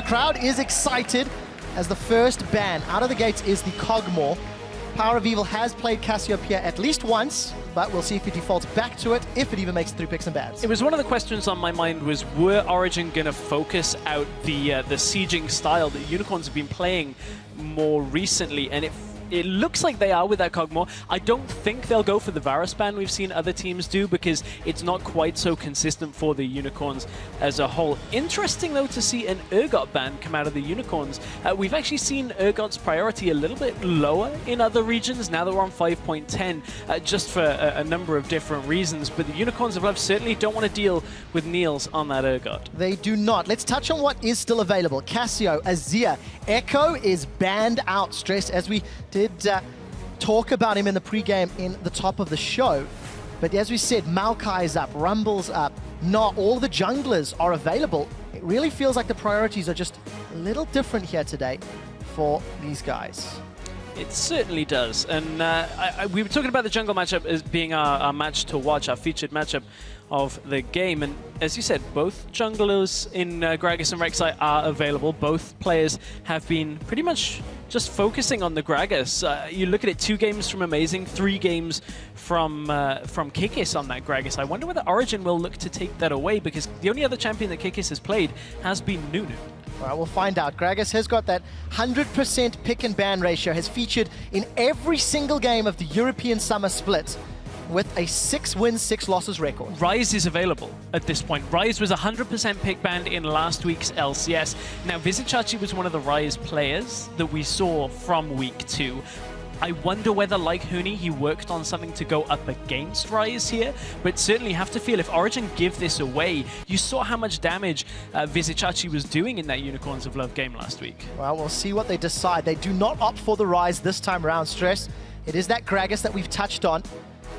crowd is excited as the first ban out of the gates is the Kog'Maw. PowerOfEvil has played Cassiopeia at least once, but we'll see if he defaults back to it, if it even makes it through picks and bans. It was one of the questions on my mind was, were Origen going to focus out the sieging style that Unicorns have been playing more recently? And it looks like they are with that Kog'Maw. I don't think they'll go for the Varus ban we've seen other teams do because it's not quite so consistent for the Unicorns as a whole. Interesting, though, to see an Urgot ban come out of the Unicorns. We've actually seen Urgot's priority a little bit lower in other regions now that we're on 5.10, just for a number of different reasons. But the Unicorns of Love certainly don't want to deal with Niels on that Urgot. They do not. Let's touch on what is still available. Cassio, Azir, Echo is banned out. Stress, as we did talk about him in the pregame in the top of the show. But as we said, Maokai is up, Rumble's up. Not all the junglers are available. It really feels like the priorities are just a little different here today for these guys. It certainly does. And we were talking about the jungle matchup as being our match to watch, our featured matchup of the game. And as you said, both junglers in Gragas and Rek'Sai are available. Both players have been pretty much just focusing on the Gragas. You look at it, 2 games from Amazing, 3 games from Kikis on that Gragas. I wonder whether Origen will look to take that away because the only other champion that Kikis has played has been Nunu. Well, we'll find out. Gragas has got that 100% pick and ban ratio, has featured in every single game of the European Summer Split with a 6 wins, 6 losses record. Ryze is available at this point. Ryze was 100% pick banned in last week's LCS. Now, Vizicsacsi was one of the Ryze players that we saw from week 2. I wonder whether, like Huni, he worked on something to go up against Ryze here, but certainly have to feel if Origen give this away, you saw how much damage Vizicsacsi was doing in that Unicorns of Love game last week. Well, we'll see what they decide. They do not opt for the Ryze this time around, Stress. It is that Gragas that we've touched on.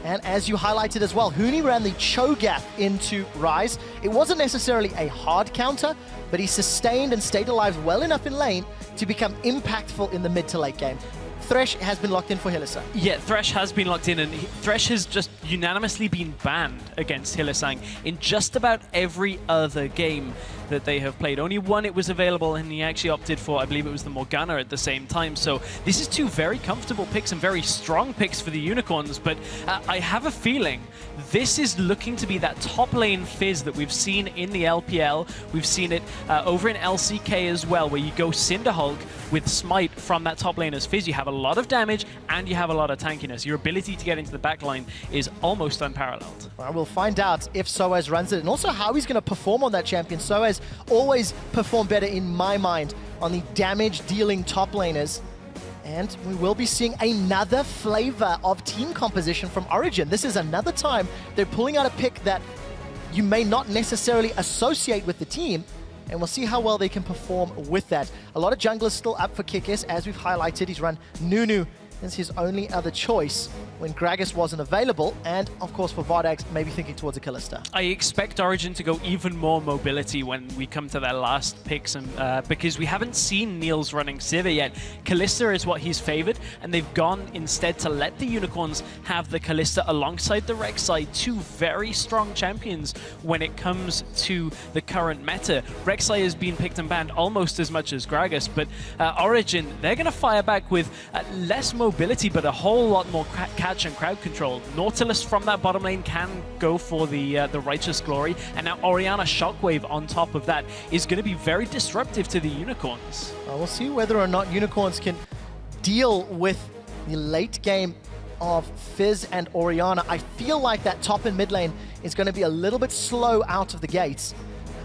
And as you highlighted as well, Huni ran the Cho'Gath into Ryze. It wasn't necessarily a hard counter, but he sustained and stayed alive well enough in lane to become impactful in the mid to late game. Thresh has been locked in for Hylissang. Yeah, Thresh has been locked in, and Thresh has just unanimously been banned against Hylissang in just about every other game that they have played. Only one it was available, and he actually opted for, I believe it was the Morgana at the same time. So this is 2 very comfortable picks and very strong picks for the Unicorns, but I have a feeling this is looking to be that top lane Fizz that we've seen in the LPL. We've seen it over in LCK as well, where you go Cinderhulk with Smite from that top lane as Fizz. You have a lot of damage and you have a lot of tankiness. Your ability to get into the backline is almost unparalleled. Well, we'll find out if Soaz runs it and also how he's going to perform on that champion. Soaz always performed better in my mind on the damage dealing top laners. And we will be seeing another flavor of team composition from Origen. This is another time they're pulling out a pick that you may not necessarily associate with the team, and we'll see how well they can perform with that. A lot of junglers still up for Kikis, as we've highlighted. He's run Nunu as his only other choice when Gragas wasn't available, and of course for Vardags, maybe thinking towards a Kalista. I expect Origen to go even more mobility when we come to their last picks, and because we haven't seen Niels running Sivir yet. Kalista is what he's favored, and they've gone instead to let the Unicorns have the Kalista alongside the Rek'Sai, 2 very strong champions when it comes to the current meta. Rek'Sai has been picked and banned almost as much as Gragas, but Origen, they're going to fire back with less mobility, but a whole lot more catch and crowd control. Nautilus from that bottom lane can go for the Righteous Glory, and now Orianna Shockwave on top of that is going to be very disruptive to the Unicorns. We'll see whether or not Unicorns can deal with the late game of Fizz and Orianna. I feel like that top and mid lane is going to be a little bit slow out of the gates.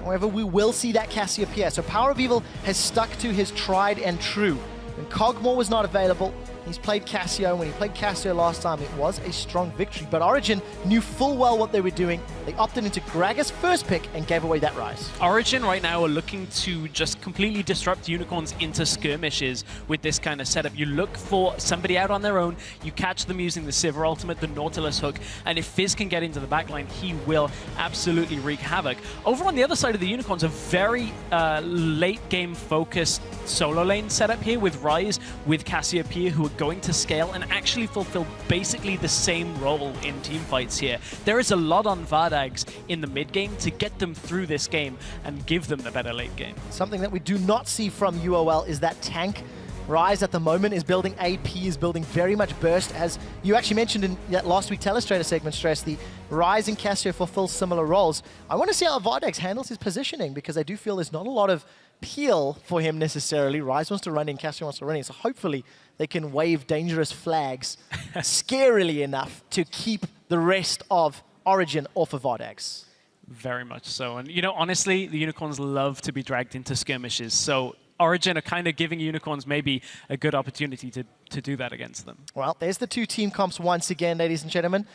However, we will see that Cassiopeia. So PowerOfEvil has stuck to his tried and true. When Kog'Maw was not available, he's played Cassio. When he played Cassio last time, it was a strong victory. But Origen knew full well what they were doing. They opted into Gragas' first pick and gave away that Ryze. Origen right now are looking to just completely disrupt Unicorns into skirmishes with this kind of setup. You look for somebody out on their own, you catch them using the Sivir ultimate, the Nautilus hook, and if Fizz can get into the backline, he will absolutely wreak havoc. Over on the other side of the Unicorns, a very late game focused solo lane setup here with Ryze, with Cassiopeia, who are going to scale and actually fulfill basically the same role in teamfights here. There is a lot on Vardags in the mid game to get them through this game and give them the better late game. Something that we do not see from UOL is that tank. Ryze at the moment is building AP, is building very much burst, as you actually mentioned in that last week Telestrator segment, Stress, the Ryze and Cassio fulfill similar roles. I want to see how Vardags handles his positioning, because I do feel there's not a lot of peel for him necessarily. Ryze wants to run in, Cassio wants to run in, so hopefully they can wave dangerous flags scarily enough to keep the rest of Origen off of Vardags. Very much so. And, you know, honestly, the Unicorns love to be dragged into skirmishes, so Origen are kind of giving Unicorns maybe a good opportunity to do that against them. Well, there's the two team comps once again, ladies and gentlemen.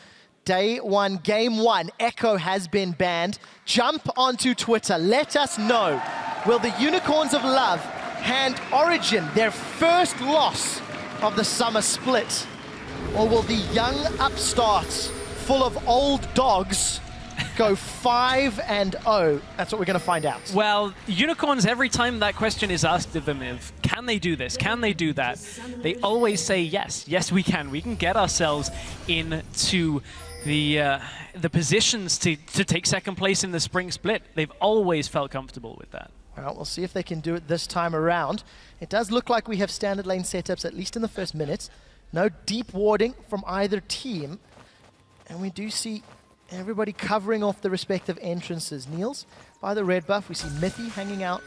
Day one, game one, Echo has been banned. Jump onto Twitter, let us know. Will the Unicorns of Love hand Origen their first loss of the summer split? Or will the young upstarts, full of old dogs, go 5-0? That's what we're going to find out. Well, Unicorns, every time that question is asked of them, can they do this? Can they do that? They always say yes. Yes, we can. We can get ourselves into the positions to take second place in the spring split. They've always felt comfortable with that. Well, we'll see if they can do it this time around. It does look like we have standard lane setups, at least in the first minute. No deep warding from either team. And we do see everybody covering off the respective entrances. Niels by the red buff. We see Mithy hanging out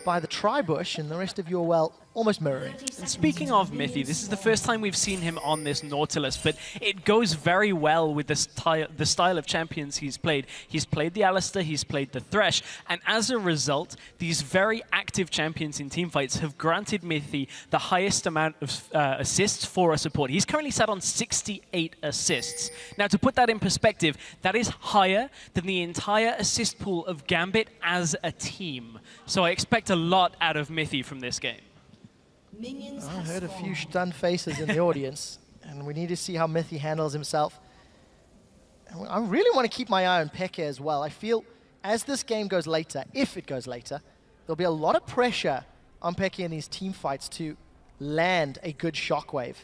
by the tri-bush, and the rest of UOL almost mirroring. And speaking of Mithy, this is the first time we've seen him on this Nautilus, but it goes very well with the style of champions he's played. He's played the Alistar, he's played the Thresh, and as a result, these very active champions in teamfights have granted Mithy the highest amount of assists for a support. He's currently sat on 68 assists. Now, to put that in perspective, that is higher than the entire assist pool of Gambit as a team. So I expect a lot out of Mithy from this game. I heard a few stunned faces in the audience, and we need to see how Mithy handles himself. And I really want to keep my eye on Peke as well. I feel as this game goes later, if it goes later, there'll be a lot of pressure on Peke in these team fights to land a good shockwave.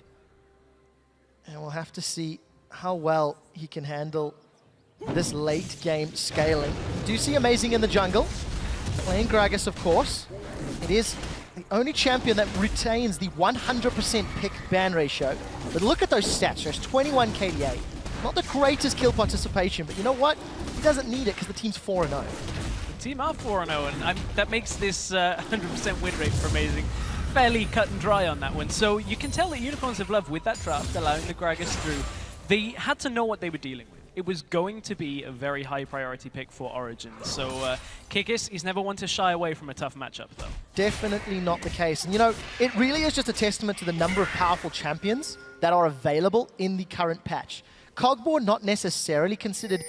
And we'll have to see how well he can handle this late game scaling. We do see Amazing in the jungle, playing Gragas, of course. It is the only champion that retains the 100% pick ban ratio. But look at those stats. There's 21 KDA. Not the greatest kill participation, but you know what? He doesn't need it because the team's 4-0. The team are 4-0, and that makes this 100% win rate for Amazing fairly cut and dry on that one. So you can tell that Unicorns of Love, with that draft, allowing the Gragas through, they had to know what they were dealing with. It was going to be a very high priority pick for Origen. So Kikis, he's never one to shy away from a tough matchup, though. Definitely not the case. And you know, it really is just a testament to the number of powerful champions that are available in the current patch. Cogboard not necessarily considered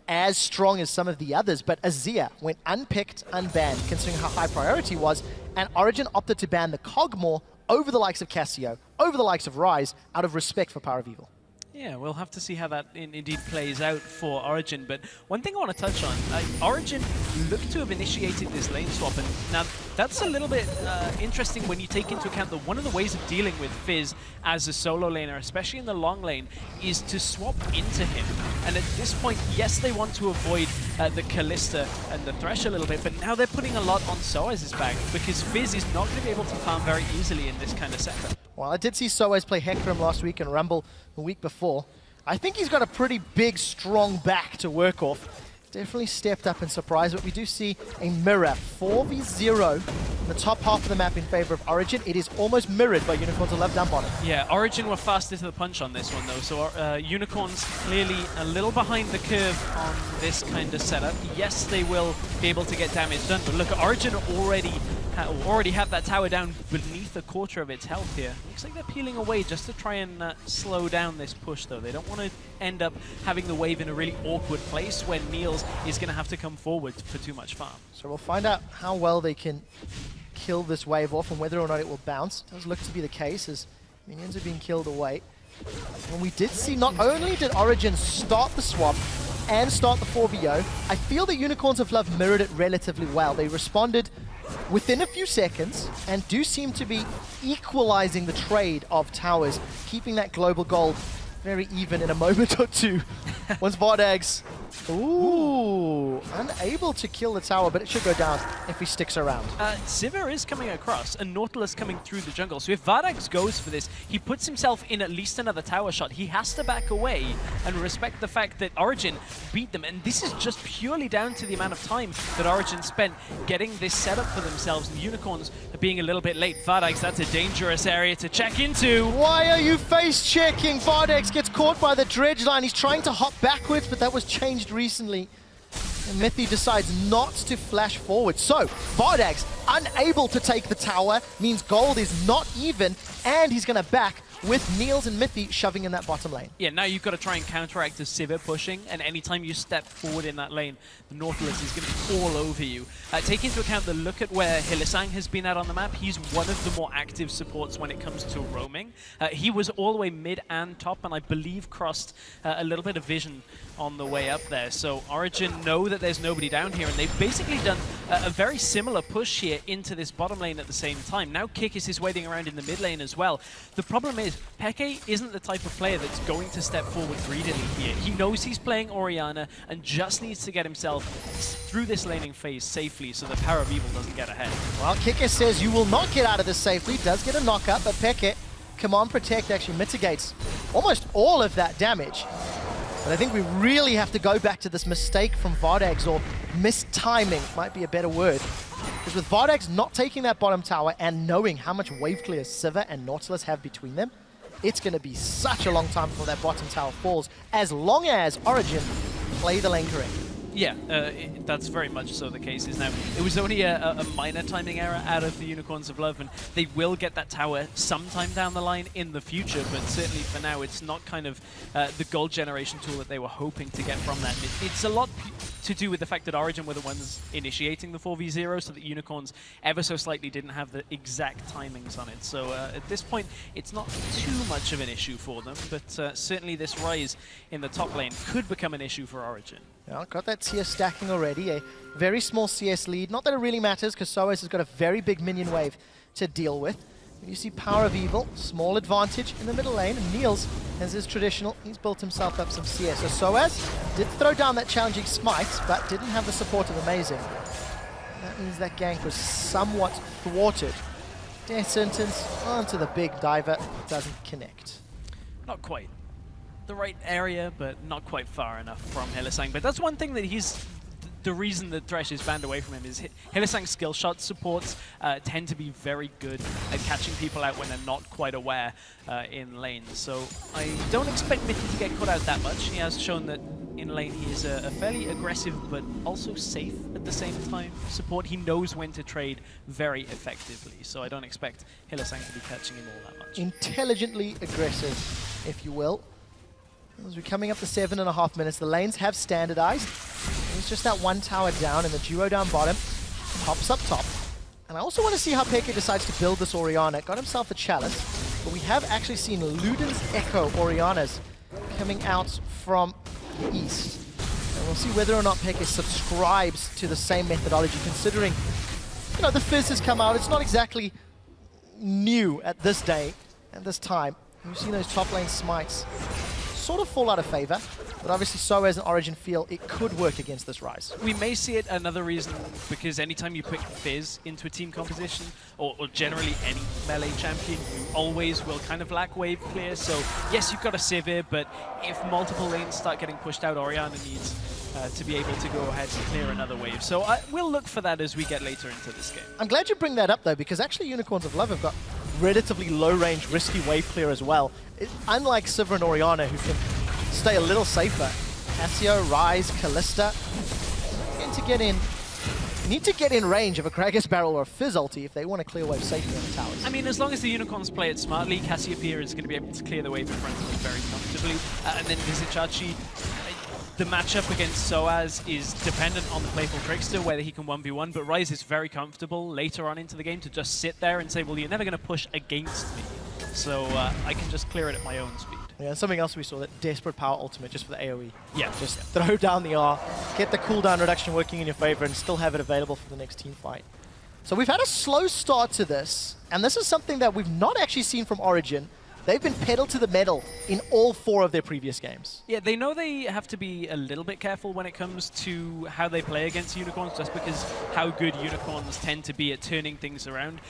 as strong as some of the others, but Azir went unpicked, unbanned, considering how high priority was, and Origen opted to ban the Cogmore over the likes of Cassio, over the likes of Ryze, out of respect for PowerOfEvil. Yeah, we'll have to see how that indeed plays out for Origen. But one thing I want to touch on, Origen looked to have initiated this lane swap, and now that's a little bit interesting when you take into account that one of the ways of dealing with Fizz as a solo laner, especially in the long lane, is to swap into him. And at this point, yes, they want to avoid the Kalista and the Thresh a little bit, but now they're putting a lot on Soaz's back, because Fizz is not going to be able to farm very easily in this kind of setup. Well, I did see Soaz play Hecarim last week and Rumble the week before. I think he's got a pretty big, strong back to work off. Definitely stepped up and surprised, but we do see a mirror 4v0 in the top half of the map in favor of Origen. It is almost mirrored by Unicorns of Love down bottom. Yeah, Origen were faster to the punch on this one, though, so Unicorns clearly a little behind the curve on this kind of setup. Yes, they will be able to get damage done, but look, Origen already have that tower down beneath a quarter of its health here. Looks like they're peeling away just to try and slow down this push, though. They don't want to end up having the wave in a really awkward place when Niels is going to have to come forward for too much farm. So we'll find out how well they can kill this wave off and whether or not it will bounce. It does look to be the case as minions are being killed away. And we did see, not only did Origen start the swap and start the 4v0, I feel the Unicorns of Love mirrored it relatively well. They responded within a few seconds and do seem to be equalizing the trade of towers, keeping that global gold very even in a moment or two. Once Vardags, ooh, unable to kill the tower, but it should go down if he sticks around. Sivir is coming across, and Nautilus coming through the jungle. So if Vardags goes for this, he puts himself in at least another tower shot. He has to back away and respect the fact that Origen beat them. And this is just purely down to the amount of time that Origen spent getting this set up for themselves. And the Unicorns are being a little bit late. Vardags, that's a dangerous area to check into. Why are you face checking? Vardags gets caught by the dredge line. He's trying to hop backwards, but that was changed recently. And Mithy decides not to flash forward. So, Vardags, unable to take the tower, means gold is not even, and he's going to back with Niels and Mithy shoving in that bottom lane. Yeah, now you've got to try and counteract the Sivir pushing, and anytime you step forward in that lane, the Nautilus is going to be all over you. Take into account the look at where Hylissang has been at on the map. He's one of the more active supports when it comes to roaming. He was all the way mid and top, and I believe crossed a little bit of vision on the way up there. So Origen know that there's nobody down here, and they've basically done a very similar push here into this bottom lane at the same time. Now Kikis is waiting around in the mid lane as well. The problem is, Peke isn't the type of player that's going to step forward greedily here. He knows he's playing Orianna and just needs to get himself through this laning phase safely so the PowerOfEvil doesn't get ahead. Well, Kikis says you will not get out of this safely. Does get a knock up, but Peke, Command Protect actually mitigates almost all of that damage. But I think we really have to go back to this mistake from Vardags, or mistiming might be a better word. Because with Vardags not taking that bottom tower and knowing how much wave clear Sivir and Nautilus have between them, it's going to be such a long time before that bottom tower falls, as long as Origen play the lane correct. Yeah, that's very much so the case is now. It was only a minor timing error out of the Unicorns of Love, and they will get that tower sometime down the line in the future, but certainly for now it's not kind of the gold generation tool that they were hoping to get from that. It's a lot to do with the fact that Origen were the ones initiating the 4v0, so that Unicorns ever so slightly didn't have the exact timings on it. So at this point, it's not too much of an issue for them, but certainly this Ryze in the top lane could become an issue for Origen. Yeah, got that tier stacking already, a very small CS lead. Not that it really matters, because Soaz has got a very big minion wave to deal with. You see PowerOfEvil, small advantage in the middle lane, and Niels, as is traditional, he's built himself up some CS. So Soaz did throw down that challenging smite, but didn't have the support of Amazing. That means that gank was somewhat thwarted. Death sentence onto the big diver, doesn't connect. Not quite the right area, but not quite far enough from Hylissang. But that's one thing that the reason that Thresh is banned away from him is Hylissang's skill shot supports tend to be very good at catching people out when they're not quite aware in lane. So I don't expect Mithy to get caught out that much. He has shown that in lane he is a fairly aggressive but also safe at the same time support. He knows when to trade very effectively, so I don't expect Hylissang to be catching him all that much. Intelligently aggressive, if you will. As we're coming up to 7.5 minutes, the lanes have standardized. It's just that one tower down and the duo down bottom. Pops up top. And I also want to see how Peke decides to build this Orianna. Got himself a chalice, but we have actually seen Luden's Echo Oriannas coming out from the east. And we'll see whether or not Peke subscribes to the same methodology, considering, you know, the Fizz has come out. It's not exactly new at this day, at this time. We've seen those top lane smites sort of fall out of favor, but obviously Soaz and Origen feel it could work against this Ryze. We may see it another reason, because anytime you put Fizz into a team composition, or generally any melee champion, you always will kind of lack wave clear. So yes, you've got a Sivir, but if multiple lanes start getting pushed out, Orianna needs to be able to go ahead and clear another wave. So we'll look for that as we get later into this game. I'm glad you bring that up though, because actually Unicorns of Love have got relatively low-range, risky wave clear as well. Unlike Sivir and Orianna, who can stay a little safer. Cassio, Ryze, Kalista, need to get in range of a Gragas barrel or a Fizz ulti if they want to clear wave safely on the towers. I mean, as long as the Unicorns play it smartly, Cassiopeia is going to be able to clear the wave in front of them very comfortably. And then Vizicsacsi, the matchup against Soaz is dependent on the playful trickster, whether he can 1v1, but Ryze is very comfortable later on into the game to just sit there and say, well, you're never going to push against me, so I can just clear it at my own speed. Yeah, and something else we saw, that desperate power ultimate just for the AoE. Yeah. Just throw down the R, get the cooldown reduction working in your favor, and still have it available for the next team fight. So we've had a slow start to this, and this is something that we've not actually seen from Origen. They've been pedal to the metal in all 4 of their previous games. Yeah, they know they have to be a little bit careful when it comes to how they play against unicorns, just because how good unicorns tend to be at turning things around.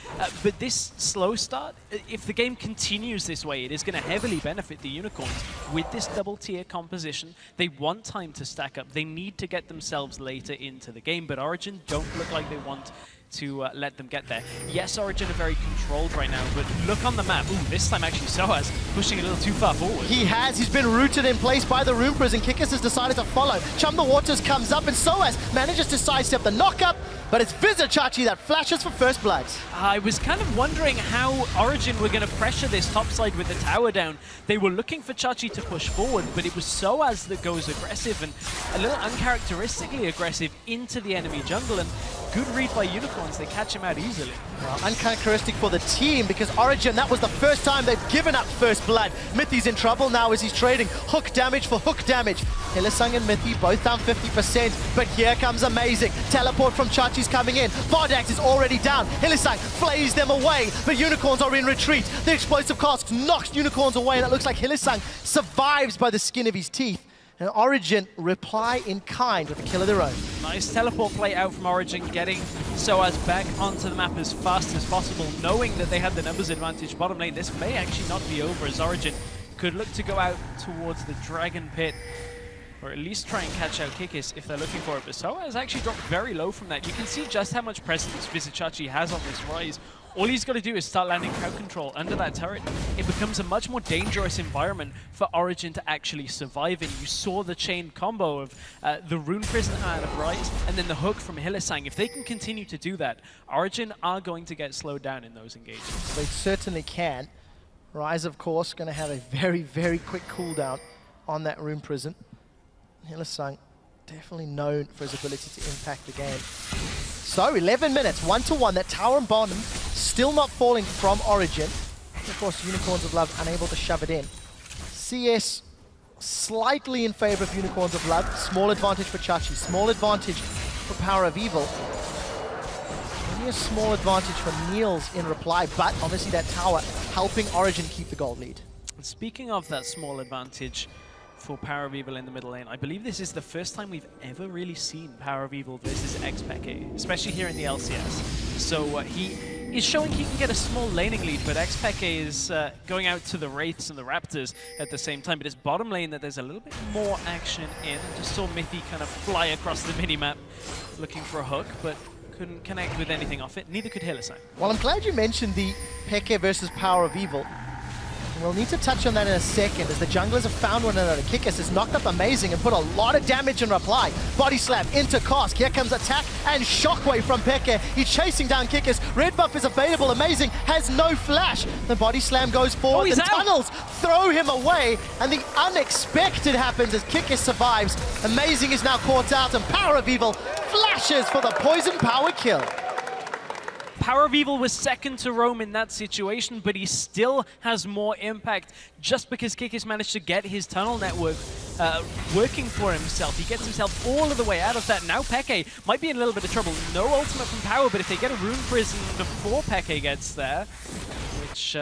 But this slow start, if the game continues this way, it is going to heavily benefit the unicorns. With this double tier composition, they want time to stack up. They need to get themselves later into the game, but Origen don't look like they want to let them get there. Yes, Origen are very controlled right now, but look on the map. Ooh, this time actually Soaz pushing a little too far forward. He's been rooted in place by the Rune Prison. Kikis has decided to follow. Chum the Waters comes up, and Soaz manages to sidestep the knock-up, but it's Vizicsacsi that flashes for first blood. I was kind of wondering how Origen were going to pressure this top side with the tower down. They were looking for Chachi to push forward, but it was Soaz that goes aggressive and a little uncharacteristically aggressive into the enemy jungle, and good read by Unicorns. They catch him out easily. Well, uncharacteristic for the team, because Origen, that was the first time they've given up first blood. Mithy's in trouble now as he's trading hook damage for hook damage. Hylissang and Mithy both down 50%, but here comes Amazing. Teleport from Chachi's coming in. Vardags is already down. Hylissang flays them away, but Unicorns are in retreat. The explosive cask knocks Unicorns away, and it looks like Hylissang survives by the skin of his teeth. And Origen reply in kind with a kill of their own. Nice teleport play out from Origen, getting Soaz back onto the map as fast as possible, knowing that they had the numbers advantage bottom lane. This may actually not be over, as Origen could look to go out towards the Dragon Pit, or at least try and catch out Kikis if they're looking for it. But Soaz actually dropped very low from that. You can see just how much presence Vizicsacsi has on this Ryze. All he's got to do is start landing crowd control under that turret. It becomes a much more dangerous environment for Origen to actually survive in. You saw the chain combo of the Rune Prison out of Ryze and then the hook from Hylissang. If they can continue to do that, Origen are going to get slowed down in those engagements. They certainly can. Ryze, of course, going to have a very, very quick cooldown on that Rune Prison. Hylissang, definitely known for his ability to impact the game. So, 11 minutes, 1-1. That tower and bottom still not falling from Origen. Of course, Unicorns of Love unable to shove it in. CS slightly in favor of Unicorns of Love. Small advantage for Chachi. Small advantage for PowerOfEvil. Only a small advantage for Niels in reply, but obviously that tower helping Origen keep the gold lead. Speaking of that small advantage for PowerOfEvil in the middle lane, I believe this is the first time we've ever really seen PowerOfEvil versus xPeke, especially here in the LCS. So he is showing he can get a small laning lead, but xPeke is going out to the Wraiths and the Raptors at the same time. But it's bottom lane that there's a little bit more action in. Just saw Mithy kind of fly across the minimap looking for a hook, but couldn't connect with anything off it. Neither could Hylissang. Well, I'm glad you mentioned the Peke versus PowerOfEvil. We'll need to touch on that in a second, as the junglers have found one another. Kikis has knocked up Amazing and put a lot of damage in reply. Body slam into Cask. Here comes attack and shockwave from Peke. He's chasing down Kikis. Red buff is available. Amazing has no flash. The body slam goes forward. The tunnels throw him away, and the unexpected happens as Kikis survives. Amazing is now caught out, and PowerOfEvil flashes for the poison power kill. PowerOfEvil was second to Rome in that situation, but he still has more impact just because Kikis managed to get his tunnel network working for himself. He gets himself all of the way out of that. Now Peke might be in a little bit of trouble. No ultimate from Power, but if they get a Rune Prison before Peke gets there, which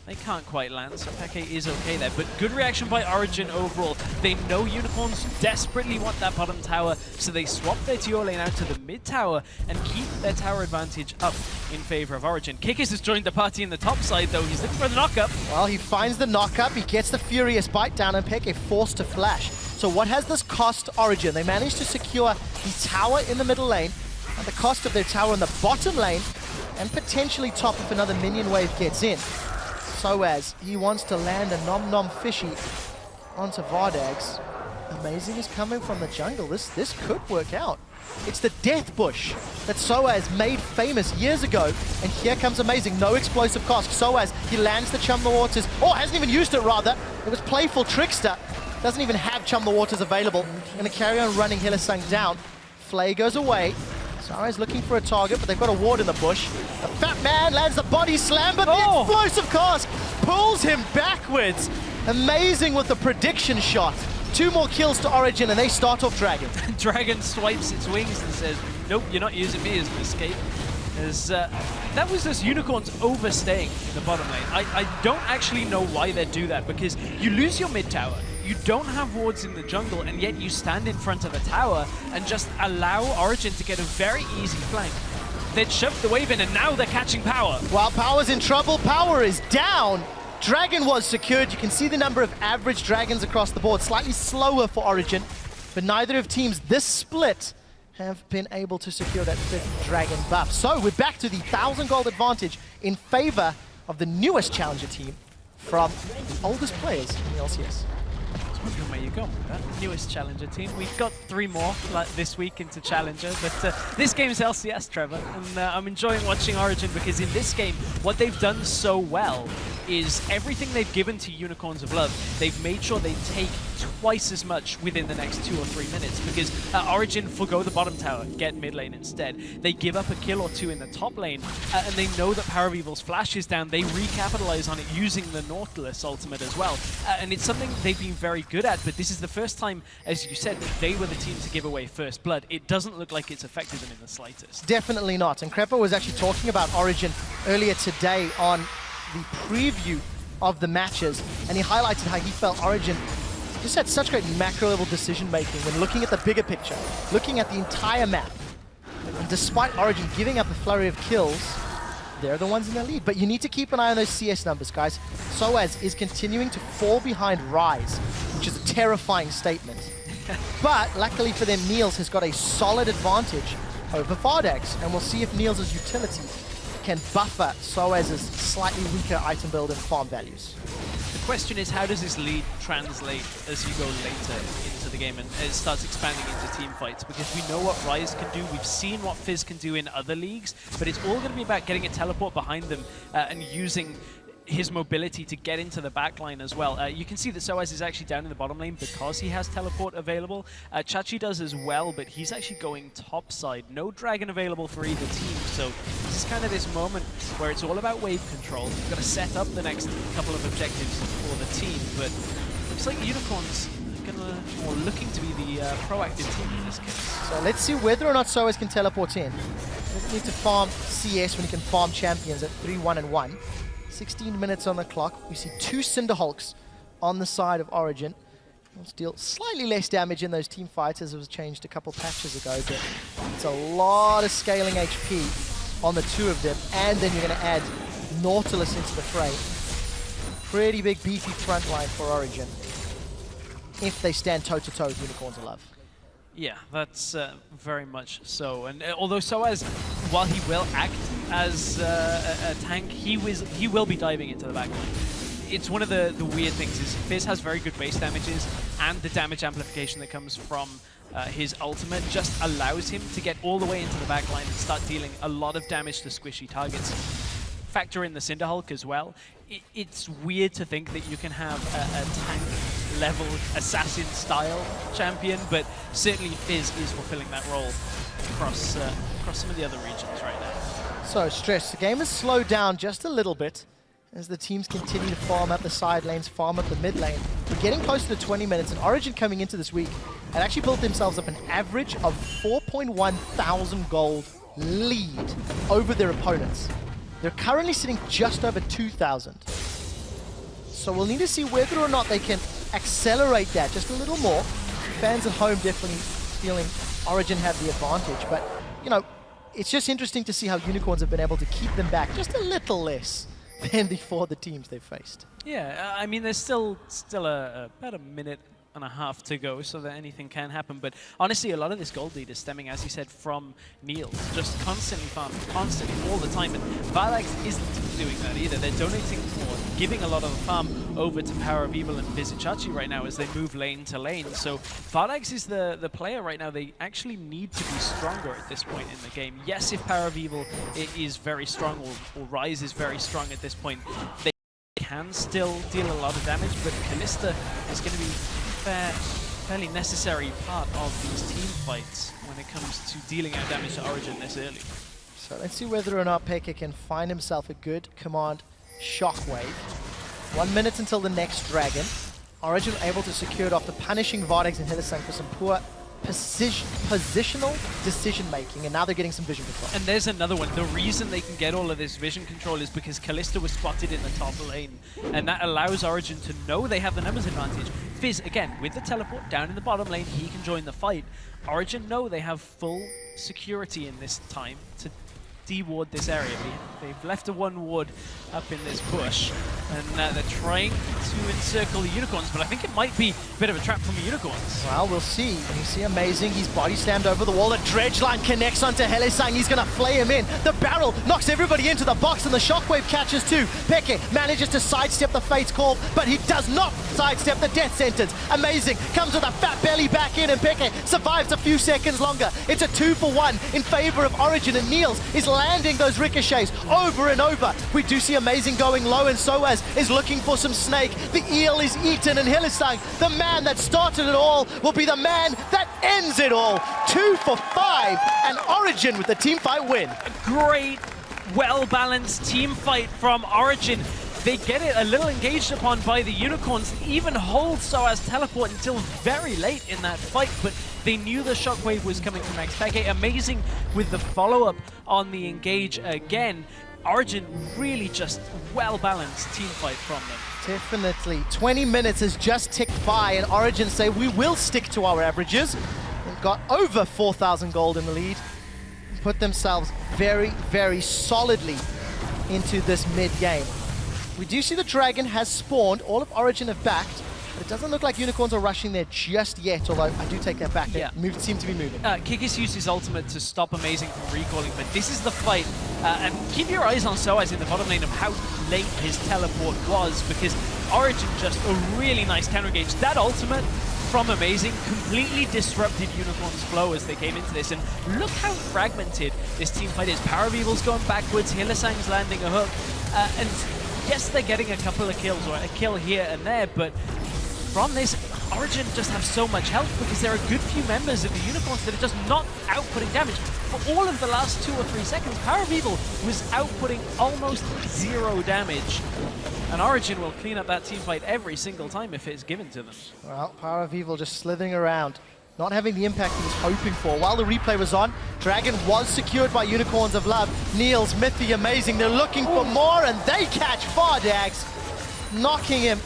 they can't quite land, so Peke is okay there. But good reaction by Origen overall. They know Unicorns desperately want that bottom tower, so they swap their duo lane out to the mid tower and keep their tower advantage up in favor of Origen. Kikis has joined the party in the top side, though. He's looking for the knock-up. Well, he finds the knock-up, he gets the Furious Bite down, and Peke forced to flash. So what has this cost Origen? They managed to secure the tower in the middle lane, at the cost of their tower in the bottom lane, and potentially top if another minion wave gets in. Soaz, he wants to land a nom-nom fishy onto Vardags. Amazing is coming from the jungle. This could work out. It's the Death Bush that Soaz made famous years ago, and here comes Amazing. No explosive cost. Soaz, he lands the Chum the Waters. Oh, hasn't even used it, rather. It was Playful Trickster. Doesn't even have Chum the Waters available. Gonna carry on running Hylissang down. Flay goes away. Soaz looking for a target, but they've got a ward in the bush. The Fat Man lands the body slam, but the explosive cask pulls him backwards. Amazing with the prediction shot. 2 more kills to Origen, and they start off Dragon. Dragon swipes its wings and says, nope, you're not using me as an escape. As, that was just Unicorns overstaying in the bottom lane. I don't actually know why they do that, because you lose your mid tower, you don't have wards in the jungle, and yet you stand in front of a tower and just allow Origen to get a very easy flank. They'd shoved the wave in, and now they're catching Power. Well, Power's in trouble. Power is down. Dragon was secured. You can see the number of average dragons across the board. Slightly slower for Origen, but neither of teams this split have been able to secure that 5th dragon buff. So we're back to the 1,000 gold advantage in favor of the newest challenger team from the oldest players in the LCS. Wondering where you're going with that. Newest challenger team. We've got 3 more this week into challenger, but this game is LCS, Trevor, and I'm enjoying watching Origen because in this game, what they've done so well is everything they've given to Unicorns of Love, they've made sure they take twice as much within the next 2 or 3 minutes, because Origen forgo the bottom tower, get mid lane instead. They give up a kill or 2 in the top lane, and they know that PowerOfEvil's flash is down. They recapitalize on it using the Nautilus ultimate as well, and it's something they've been very good at, but this is the first time, as you said, that they were the team to give away first blood. It doesn't look like it's affected them in the slightest. Definitely not, and Krepa was actually talking about Origen earlier today on the preview of the matches, and he highlighted how he felt Origen just had such great macro-level decision-making when looking at the bigger picture, looking at the entire map. And despite Origen giving up a flurry of kills, they're the ones in the lead. But you need to keep an eye on those CS numbers, guys. Soaz is continuing to fall behind Ryze, which is a terrifying statement. But luckily for them, Niels has got a solid advantage over Vardags, and we'll see if Niels' utility can buffer Soaz's slightly weaker item build and farm values. The question is, how does this lead translate as you go later into the game and it starts expanding into team fights? Because we know what Ryze can do, we've seen what Fizz can do in other leagues, but it's all going to be about getting a teleport behind them and using his mobility to get into the backline as well. You can see that Soaz is actually down in the bottom lane because he has teleport available. Chachi does as well, but he's actually going top side. No dragon available for either team, so this is kind of this moment where it's all about wave control. You've got to set up the next couple of objectives for the team, but looks like Unicorns are looking to be the proactive team in this case. So let's see whether or not Soaz can teleport in. He doesn't need to farm CS when he can farm champions at 3-1-1. 16 minutes on the clock. We see 2 Cinderhulks on the side of Origen. We'll deal slightly less damage in those team fights as it was changed a couple patches ago, but it's a lot of scaling HP on the 2 of them, and then you're going to add Nautilus into the fray. Pretty big beefy front line for Origen if they stand toe-to-toe with Unicorns of Love. Yeah, that's very much so. And although Soaz, while he will act as a tank, he will be diving into the backline. It's one of the weird things is Fizz has very good base damages, and the damage amplification that comes from his ultimate just allows him to get all the way into the backline and start dealing a lot of damage to squishy targets. Factor in the Cinderhulk as well. It's weird to think that you can have a tank-level assassin-style champion, but certainly Fizz is fulfilling that role across some of the other regions right now. So, Stress, the game has slowed down just a little bit as the teams continue to farm up the side lanes, farm up the mid lane. We're getting close to the 20 minutes, and Origen coming into this week had actually built themselves up an average of 4.1 thousand gold lead over their opponents. They're currently sitting just over 2,000. So we'll need to see whether or not they can accelerate that just a little more. Fans at home definitely feeling Origen have the advantage, but you know, it's just interesting to see how Unicorns have been able to keep them back just a little less than the 4 other teams they've faced. Yeah, I mean, there's still about a minute and a half to go, so that anything can happen. But honestly, a lot of this gold lead is stemming, as you said, from Niels. Just constantly farming, constantly, all the time. And Vardags isn't doing that either. They're donating or giving a lot of the farm over to PowerOfEvil and Vizicsacsi right now as they move lane to lane. So Vardags is the player right now. They actually need to be stronger at this point in the game. Yes, if PowerOfEvil is very strong, or Ryze is very strong at this point, they can still deal a lot of damage, but Kalista is going to be fairly necessary part of these team fights when it comes to dealing out damage to Origen this early. So let's see whether or not xPeke can find himself a good command shockwave. 1 minute until the next dragon. Origen able to secure it after punishing Vardags and Hylissang for some poor positional decision making, and now they're getting some vision control. And there's another one. The reason they can get all of this vision control is because Kalista was spotted in the top lane, and that allows Origen to know they have the numbers advantage. Fizz, again, with the teleport down in the bottom lane, he can join the fight. Origen know they have full security in this time to de-ward this area. They've left a one ward up in this bush, and they're trying to encircle the unicorns, but I think it might be a bit of a trap from the unicorns. Well, we'll see. You see Amazing, he's body slammed over the wall. The dredge line connects onto Hylissang. He's gonna flay him in. The barrel knocks everybody into the box, and the shockwave catches too. Peke manages to sidestep the Fate's Call, but he does not sidestep the death sentence. Amazing comes with a fat belly back in, and Peke survives a few seconds longer. It's a 2-for-1 in favor of Origen, and Niels is landing those ricochets over and over. We do see Amazing going low, and Soaz is looking for some snake. The eel is eaten, and Hylissang, the man that started it all, will be the man that ends it all. 2 for 5, and Origen with the team fight win. A great, well-balanced team fight from Origen. They get it a little engaged upon by the unicorns, even hold Soaz teleport until very late in that fight, but they knew the shockwave was coming from xPeke. Amazing with the follow-up on the engage again. Origen really just well-balanced team fight from them. Definitely. 20 minutes has just ticked by, and Origen say we will stick to our averages. They've got over 4,000 gold in the lead. Put themselves very, very solidly into this mid-game. We do see the dragon has spawned. All of Origen have backed, but it doesn't look like unicorns are rushing there just yet, although I do take that back. Yeah. They seem to be moving. Kikis used his ultimate to stop Amazing from recalling, but this is the fight. And keep your eyes on Soaz in the bottom lane of how late his teleport was, because Origen just a really nice counter engage. That ultimate from Amazing completely disrupted Unicorn's flow as they came into this, and look how fragmented this team fight is. PowerOfEvil's going backwards, Hylissang's landing a hook, and yes, they're getting a couple of kills, or a kill here and there, but from this, Origen just have so much health because there are a good few members of the Unicorns that are just not outputting damage. For all of the last 2 or 3 seconds, PowerOfEvil was outputting almost 0 damage. And Origen will clean up that team fight every single time if it's given to them. Well, PowerOfEvil just slithering around, not having the impact he was hoping for. While the replay was on, Dragon was secured by Unicorns of Love. Niels, Mithy, Amazing, they're looking for more, and they catch Vardags, knocking him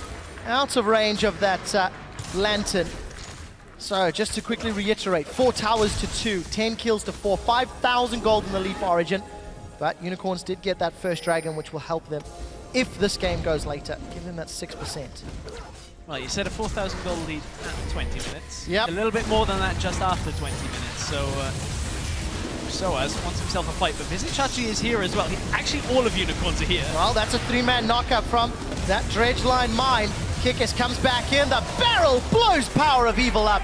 out of range of that lantern. So just to quickly reiterate, 4 towers to 2, 10 kills to 4, 5,000 gold in the lead for Origen. But Unicorns did get that first dragon, which will help them if this game goes later. Give them that 6%. Well, you said a 4,000 gold lead at 20 minutes. Yep. A little bit more than that just after 20 minutes. So Soaz wants himself a fight, but Vizicsacsi is here as well. Actually, all of Unicorns are here. Well, that's a 3-man knockup from that dredge line mine. Kikis comes back in, the barrel blows PowerOfEvil up.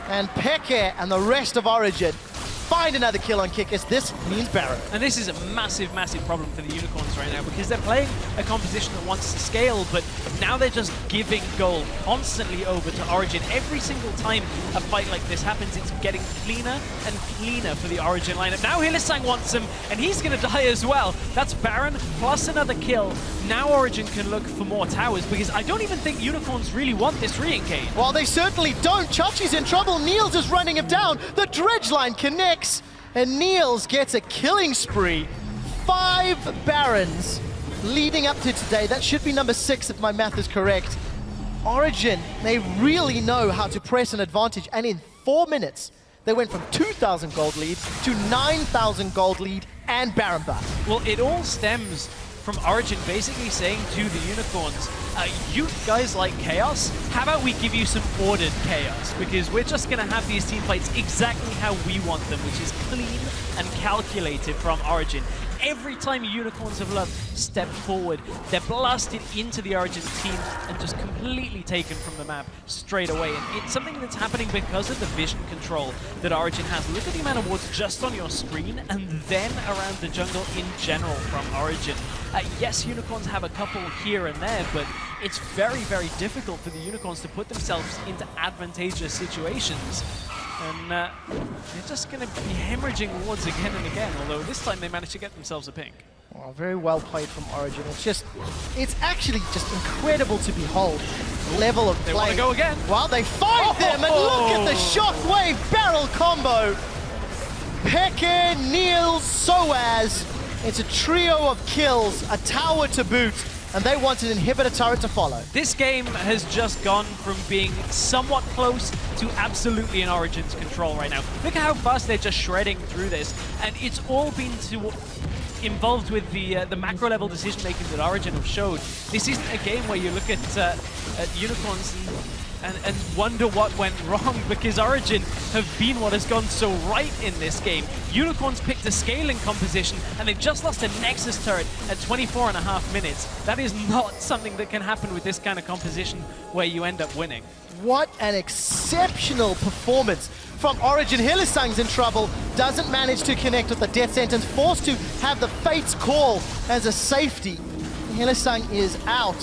And Peke and the rest of Origen find another kill on Kikis. This means Baron. And this is a massive, massive problem for the Unicorns right now, because they're playing a composition that wants to scale, but now they're just giving gold constantly over to Origen. Every single time a fight like this happens, it's getting cleaner and cleaner for the Origen lineup. Now Hylissang wants him, and he's going to die as well. That's Baron plus another kill. Now Origen can look for more towers, because I don't even think Unicorns really want this re-engage. Well, they certainly don't. Chachi's in trouble. Niels is running him down. The dredge line connects, and Niels gets a killing spree. 5 Barons leading up to today. That should be number 6 if my math is correct. Origen, they really know how to press an advantage, and in 4 minutes, they went from 2,000 gold lead to 9,000 gold lead and Baron back. Well, it all stems from Origen basically saying to the Unicorns, you guys like chaos? How about we give you some ordered chaos? Because we're just going to have these team fights exactly how we want them, which is clean and calculated from Origen. Every time Unicorns of Love step forward, they're blasted into the Origen team and just completely taken from the map straight away. And it's something that's happening because of the vision control that Origen has. Look at the amount of wards just on your screen and then around the jungle in general from Origen. Yes, Unicorns have a couple here and there, but it's very, very difficult for the Unicorns to put themselves into advantageous situations. And they're just going to be hemorrhaging wards again and again, although this time they managed to get themselves a pink. Oh, very well played from Origen. It's actually just incredible to behold. Level of play. They want to go again. Well, they find them, and look at the shockwave barrel combo. Peke, Niels, Soaz. It's a trio of kills, a tower to boot, and they want an inhibitor turret to follow. This game has just gone from being somewhat close to absolutely in Origen's control right now. Look at how fast they're just shredding through this, and it's all been involved with the macro level decision making that Origen have showed. This isn't a game where you look at Unicorns and wonder what went wrong, because Origen have been what has gone so right in this game. Unicorns picked a scaling composition, and they've just lost a Nexus turret at 24.5 minutes. That is not something that can happen with this kind of composition where you end up winning. What an exceptional performance from Origen. Hylissang's in trouble, doesn't manage to connect with the death sentence, forced to have the Fate's Call as a safety. Hylissang is out.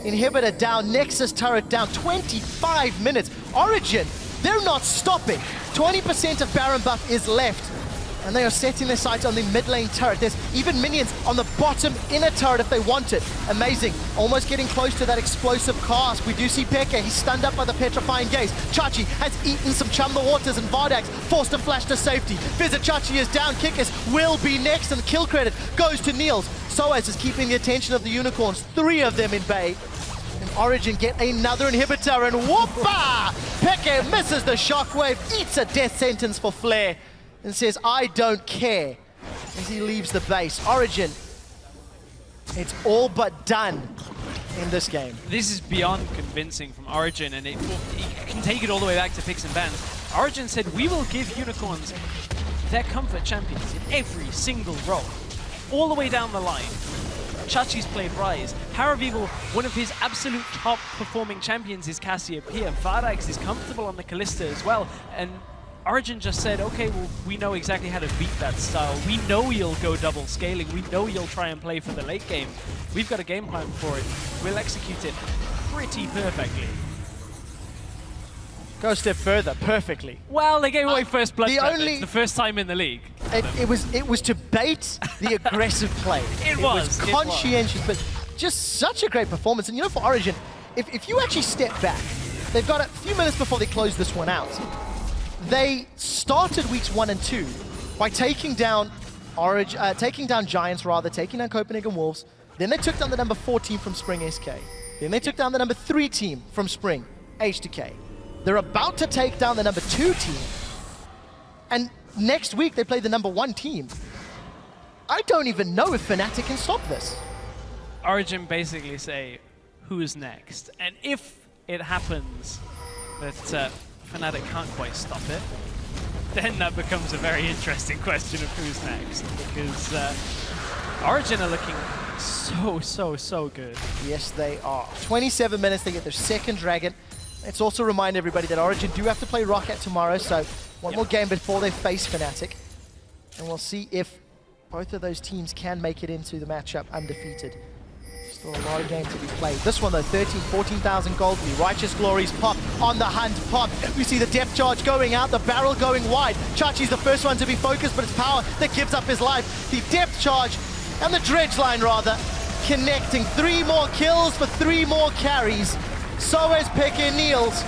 Inhibitor down, Nexus turret down, 25 minutes. Origen, they're not stopping. 20% of Baron buff is left, and they are setting their sights on the mid lane turret. There's even minions on the bottom inner turret if they want it. Amazing, almost getting close to that explosive cast. We do see Peke, he's stunned up by the petrifying gaze. Chachi has eaten some chum the waters, and Vardags forced to flash to safety. Vizicsacsi is down, Kikis will be next, and the kill credit goes to Niels. Soaz is keeping the attention of the Unicorns, 3 of them in bay. And Origen get another inhibitor, and whoopa! Peke misses the shockwave, eats a death sentence for Flare, and says, I don't care, as he leaves the base. Origen, it's all but done in this game. This is beyond convincing from Origen, and it can take it all the way back to picks and bans. Origen said, we will give Unicorns their comfort champions in every single role, all the way down the line. Chachi's played Ryze. PowerOfEvil, one of his absolute top performing champions, is Cassiopeia. Vardags is comfortable on the Kalista as well. And Origen just said, okay, well, we know exactly how to beat that style. We know you'll go double scaling. We know you'll try and play for the late game. We've got a game plan for it. We'll execute it pretty perfectly. Go a step further, perfectly. Well, they gave away first blood. It's the first time in the league. It was to bait the aggressive play. It was conscientious, but just such a great performance. And you know, for Origen, if you actually step back, they've got a few minutes before they close this one out. They started weeks 1 and 2 by taking down Giants, taking down Copenhagen Wolves. Then they took down the number 4 team from Spring SK. Then they took down the number 3 team from Spring, HDK. They're about to take down the number 2 team. And next week, they play the number 1 team. I don't even know if Fnatic can stop this. Origen basically say, who's next? And if it happens that Fnatic can't quite stop it, then that becomes a very interesting question of who's next. Because Origen are looking so good. Yes, they are. 27 minutes, they get their second dragon. Let's also remind everybody that Origen do have to play Rocket tomorrow, so one more game before they face Fnatic. And we'll see if both of those teams can make it into the matchup undefeated. Still a lot of game to be played. This one though, 14,000 gold. The Righteous Glories pop on the hunt pop. We see the depth charge going out, the barrel going wide. Chachi's the first one to be focused, but it's Power that gives up his life. The depth charge and the dredge line rather connecting. 3 more kills for 3 more carries. Soaz, Peke, and Niels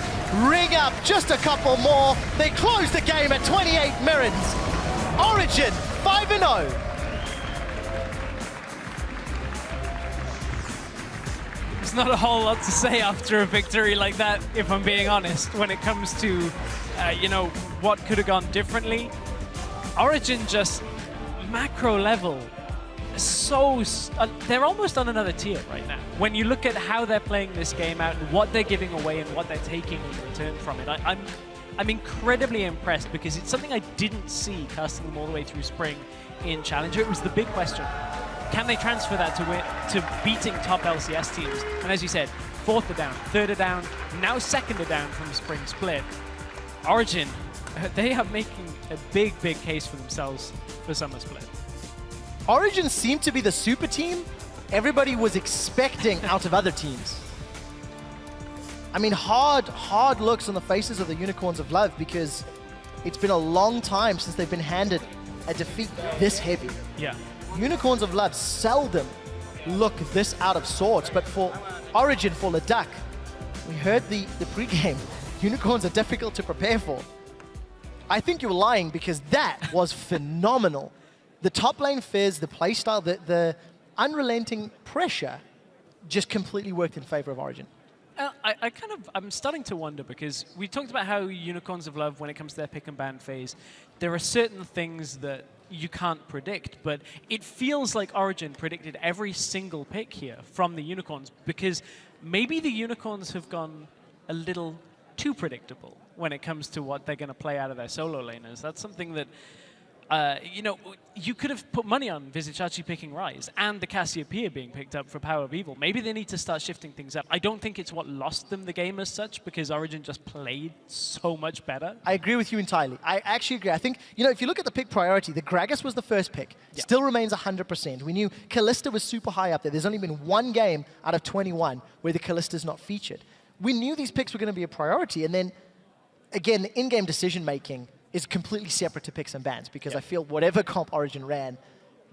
ring up just a couple more. They close the game at 28 minutes. Origen 5-0. There's not a whole lot to say after a victory like that, if I'm being honest, when it comes to, you know, what could have gone differently. Origen just macro level. They're almost on another tier right now. When you look at how they're playing this game out and what they're giving away and what they're taking in return from it, I'm incredibly impressed, because it's something I didn't see casting them all the way through Spring in Challenger. It was the big question. Can they transfer that to beating top LCS teams? And as you said, 4th are down, 3rd are down, now 2nd are down from Spring Split. Origen, they are making a big case for themselves for Summer Split. Origen seemed to be the super team everybody was expecting out of other teams. I mean, hard looks on the faces of the Unicorns of Love, because it's been a long time since they've been handed a defeat this heavy. Yeah. Unicorns of Love seldom look this out of sorts, but for Origen, for Leduc, we heard the pregame. Unicorns are difficult to prepare for. I think you were lying because that was phenomenal. The top lane Fizz, the playstyle, the unrelenting pressure just completely worked in favor of Origen. I'm starting to wonder because we talked about how Unicorns of Love, when it comes to their pick and ban phase, there are certain things that you can't predict, but it feels like Origen predicted every single pick here from the Unicorns because maybe the Unicorns have gone a little too predictable when it comes to what they're going to play out of their solo laners. That's something that, you could have put money on Vizicsacsi picking Ryze and the Cassiopeia being picked up for PowerOfEvil. Maybe they need to start shifting things up. I don't think it's what lost them the game as such because Origen just played so much better. I agree with you entirely. I actually agree. I think, if you look at the pick priority, the Gragas was the first pick. Yep. Still remains 100%. We knew Kalista was super high up there. There's only been one game out of 21 where the Kalista's not featured. We knew these picks were going to be a priority, and then, again, the in-game decision-making is completely separate to picks and bans because I feel whatever comp Origen ran,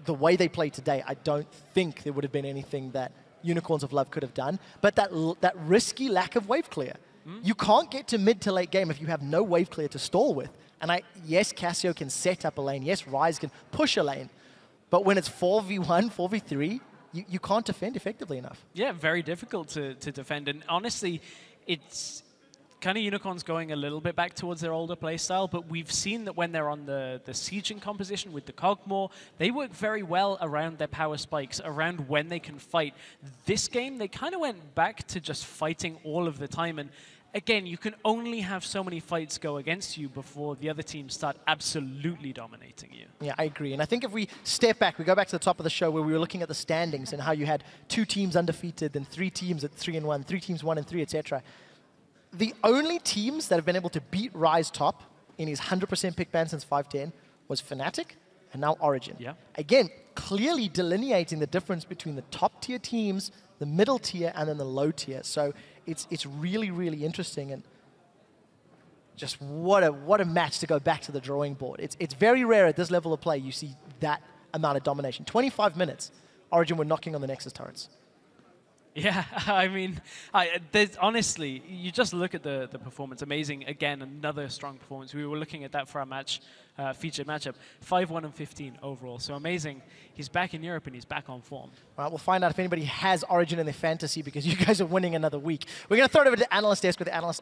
the way they played today, I don't think there would have been anything that Unicorns of Love could have done. But that risky lack of wave clear. You can't get to mid to late game if you have no wave clear to stall with. And yes, Cassio can set up a lane. Yes, Ryze can push a lane. But when it's 4v1, 4v3, you can't defend effectively enough. Yeah, very difficult to defend. And honestly, it's kind of Unicorns going a little bit back towards their older playstyle, but we've seen that when they're on the sieging composition with the Cogmore, they work very well around their power spikes, around when they can fight. This game, they kind of went back to just fighting all of the time, and again, you can only have so many fights go against you before the other teams start absolutely dominating you. Yeah, I agree. And I think if we step back, we go back to the top of the show where we were looking at the standings and how you had 2 teams undefeated and 3 teams at 3-1, 3 teams 1-3, etc. The only teams that have been able to beat Ryze top in his 100% pick ban since 510 was Fnatic and now Origen. Yeah. Again, clearly delineating the difference between the top tier teams, the middle tier, and then the low tier. So it's really, really interesting, and just what a match to go back to the drawing board. It's very rare at this level of play you see that amount of domination. 25 minutes, Origen were knocking on the Nexus turrets. Yeah, I mean, honestly, you just look at the performance. Amazing. Again, another strong performance. We were looking at that for our featured matchup. 5-1 and 15 overall. So amazing. He's back in Europe and he's back on form. All right, we'll find out if anybody has Origen in their fantasy because you guys are winning another week. We're going to throw it over to the analyst desk with the analysts.